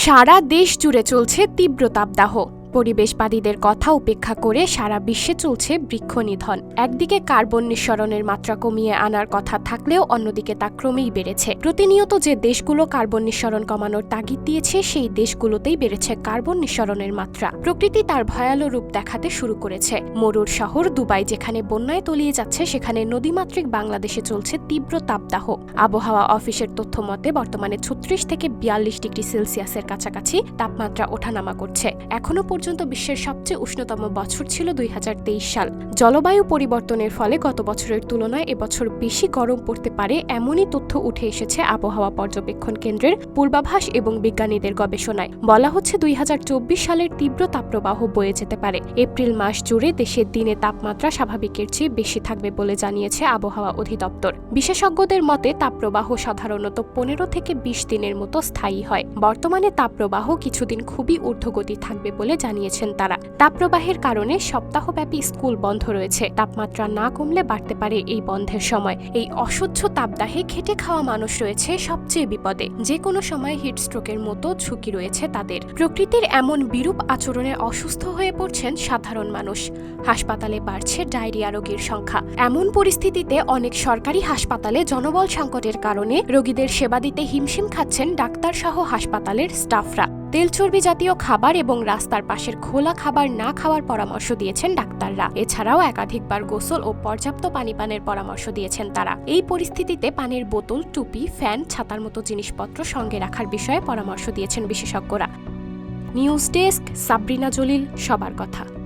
সারা দেশ জুড়ে চলছে তীব্র তাপদাহ। পরিবেশবাদীদের কথা উপেক্ষা করে সারা বিশ্বে চলছে বৃক্ষ নিধন। একদিকে কার্বন নিঃসরণের মাত্রা কমিয়ে আনার কথা থাকলেও অন্যদিকে তা ক্রমেই বেড়েছে। প্রতিনিয়ত যে দেশগুলো কার্বন নিঃসরণ কমানোর তাগিদ দিয়েছে সেই দেশগুলোতেই বেড়েছে কার্বন নিঃসরণের মাত্রা। প্রকৃতি তার ভয়াল রূপ দেখাতে শুরু করেছে। মরুর শহর দুবাই যেখানে বন্যায় তলিয়ে যাচ্ছে, সেখানে নদীমাতৃক বাংলাদেশে চলছে তীব্র তাপদাহ। আবহাওয়া অফিসের তথ্য মতে বর্তমানে 36 থেকে 42 ডিগ্রি সেলসিয়াসের কাছাকাছি তাপমাত্রা ওঠানামা করছে। এখনো পর্যন্ত বিশ্বের সবচেয়ে উষ্ণতম বছর ছিল 2023 সাল। জলবায়ু পরিবর্তনের ফলে গত বছরের তুলনায় এবছর বেশি গরম পড়তে পারে এমনই তথ্য উঠে এসেছে আবহাওয়া পর্যবেক্ষণ কেন্দ্রের পূর্বাভাস এবং বিজ্ঞানীদের গবেষণায়। বলা হচ্ছে 2024 সালের তীব্র তাপপ্রবাহ বয়ে যেতে পারে। এপ্রিল মাস জুড়ে দেশের দিনে তাপমাত্রা স্বাভাবিকের চেয়ে বেশি থাকবে বলে জানিয়েছে আবহাওয়া অধিদপ্তর। বিশেষজ্ঞদের মতে তাপপ্রবাহ সাধারণত 15 থেকে 20 দিনের মতো স্থায়ী হয়। বর্তমানে তাপপ্রবাহ কিছুদিন খুবই ঊর্ধ্বগতি থাকবে বলে জানিয়েছেন তারা। তাপপ্রবাহের কারণে সপ্তাহব্যাপী স্কুল বন্ধ রয়েছে। তাপমাত্রা না কমলে বাড়তে পারে এই বন্ধের সময়। এই অসহ্য তাপদাহে খেটে খাওয়া মানুষ রয়েছে সবচেয়ে বিপদে। যে কোনো সময় হিটস্ট্রোকের মতো ঝুঁকি রয়েছে তাদের। প্রকৃতির এমন বিরূপ আচরণে অসুস্থ হয়ে পড়ছেন সাধারণ মানুষ। হাসপাতালে বাড়ছে ডায়রিয়া রোগীর সংখ্যা। এমন পরিস্থিতিতে অনেক সরকারি হাসপাতালে জনবল সংকটের কারণে রোগীদের সেবা দিতে হিমশিম খাচ্ছেন ডাক্তার সহ হাসপাতালের স্টাফরা। তেল চর্বি জাতীয় খাবার এবং রাস্তার পাশের খোলা খাবার না খাওয়ার পরামর্শ দিয়েছেন ডাক্তাররা। এছাড়াও একাধিকবার গোসল ও পর্যাপ্ত পানি পানের পরামর্শ দিয়েছেন তারা। এই পরিস্থিতিতে পানির বোতল, টুপি, ফ্যান, ছাতার মতো জিনিসপত্র সঙ্গে রাখার বিষয়ে পরামর্শ দিয়েছেন বিশেষজ্ঞরা। নিউজ ডেস্ক, সাবরিনা জলিল, সবার কথা।